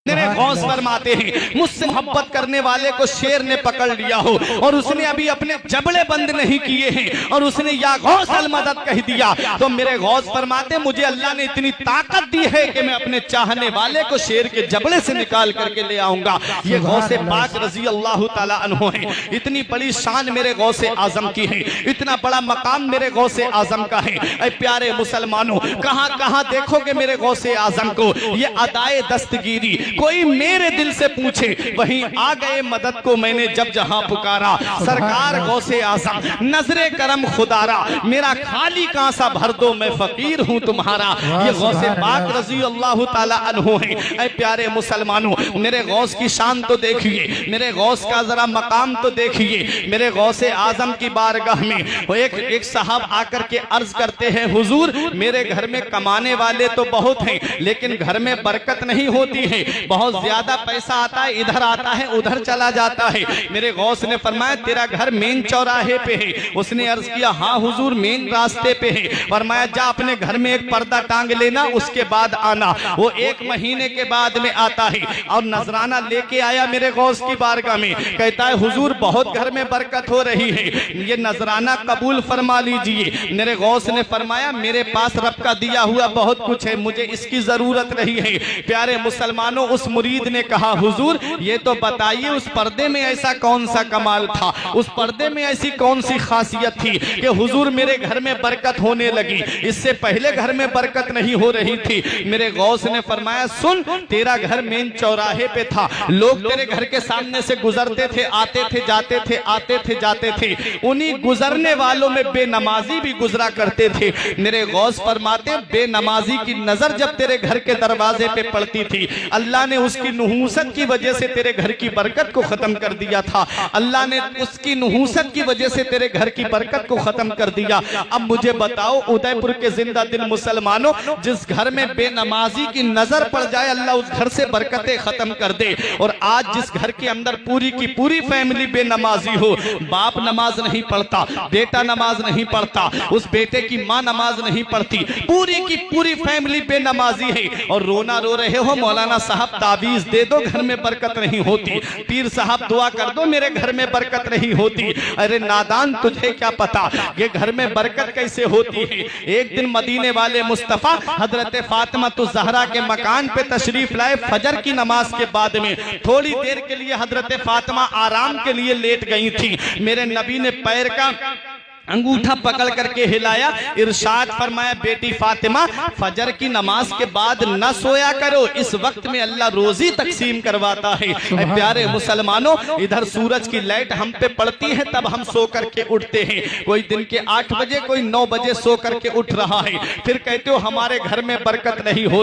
मेरे गौस फरमाते हैं मुझसे मोहब्बत करने वाले को शेर ने पकड़ लिया हो और उसने अभी अपने जबड़े बंद नहीं किए हैं और उसने या गौस अल मदद कह दिया तो मेरे गौस फरमाते मुझे अल्लाह ने इतनी ताकत दी है कि मैं अपने चाहने वाले को शेर के जबड़े से निकाल करके ले आऊंगा। ये गौसे पाक रजी अल्लाह ताला अन्हु है। इतनी बड़ी शान मेरे गौसे आजम की है, इतना बड़ा मकाम मेरे गौसे आजम का है। ऐ प्यारे मुसलमानों, कहां कहां देखोगे मेरे गौसे आजम को। ये अदाए दस्तगीरी कोई मेरे दिल से पूछे वहीं आ गए मदद को मैंने जब जहां पुकारा। सरकार गौसे आजम नजरे करम खुदारा, मेरा खाली कांसा भर दो मैं फकीर हूं तुम्हारा। ये गौसे पाक रजी अल्लाह ताला अन्हु है। ऐ प्यारे मुसलमानों, मेरे गौस की शान तो देखिए, मेरे गौस का जरा मकाम तो देखिए। मेरे गौसे आजम की बारगाह में वो एक साहब आकर के अर्ज करते हैं, हुजूर मेरे घर में कमाने वाले तो बहुत हैं लेकिन घर में बरकत नहीं होती है। बहुत ज्यादा पैसा आता है, इधर आता है उधर चला जाता है। मेरे गौस ने फरमाया तेरा घर मेन चौराहे पे है। उसने अर्ज किया हाँ हुजूर मेन रास्ते पे है। फरमाया जा अपने घर में एक पर्दा टांग लेना उसके बाद आना। वो 1 महीने के बाद में आता है और नजराना लेके आया मेरे गौस की बारगाह में। कहता है हुजूर बहुत घर में बरकत हो रही है, ये नजराना कबूल फरमा लीजिए। मेरे गौस ने फरमाया मेरे पास रब का दिया हुआ बहुत कुछ है, मुझे इसकी जरूरत नहीं है। प्यारे मुसलमानों, उस मुरीद ने कहा हुजूर ये तो बताइए उस पर्दे में ऐसा कौन सा कमाल था, उस पर्दे में ऐसी कौन सी खासियत थी कि हुजूर मेरे घर में बरकत होने लगी, इससे पहले घर में बरकत नहीं हो रही थी। मेरे गौस ने फरमाया सुन, तेरा घर मेन चौराहे पे था, लोग तेरे घर के सामने से गुजरते थे, आते थे जाते थे, आते थे जाते थे, उन्हीं गुजरने वालों में बेनमाजी भी गुजरा करते थे। मेरे गौस फरमाते बेनमाजी की नजर जब तेरे घर के दरवाजे पे पड़ती थी अल्लाह ने उसकी नहुसत की वजह से तेरे घर की बरकत को खत्म कर दिया था। अल्लाह ने उसकी नहुसत की वजह से तेरे घर की बरकत को खत्म कर दिया। अब मुझे बताओ उदयपुर के जिंदा दिल मुसलमानों, जिस घर में बेनमाजी की नजर पड़ जाए अल्लाह उस घर से बरकतें खत्म कर दे। और आज जिस घर के अंदर पूरी की पूरी फैमिली बेनमाजी हो, बाप नमाज नहीं पढ़ता, बेटा नमाज नहीं पढ़ता, उस बेटे की माँ नमाज नहीं पढ़ती, पूरी की पूरी फैमिली बेनमाजी है और रोना रो रहे हो मौलाना साहब ताबीज दे दो घर में बरकत नहीं होती, पीर साहब दुआ कर दो मेरे घर में बरकत नहीं होती। अरे नादान तुझे क्या पता ये घर में बरकत कैसे होती है। एक दिन मदीने वाले मुस्तफा हजरत फातिमा तो जहरा के मकान पे तशरीफ लाए। फजर की नमाज के बाद में थोड़ी देर के लिए हजरत फातिमा आराम के लिए लेट गई थी। मेरे नबी ने पैर का अंगूठा पकड़ करके हिलाया, इरशाद फरमाया बेटी फातिमा फजर की नमाज के बाद न सोया करो, इस वक्त में अल्लाह रोजी तकसीम करवाता है। प्यारे मुसलमानों, इधर सूरज की लाइट हम पे पड़ती है तब हम सो करके उठते हैं। कोई दिन के 8 बजे कोई 9 बजे सो करके उठ रहा है, फिर कहते हो हमारे घर में बरकत नहीं होती।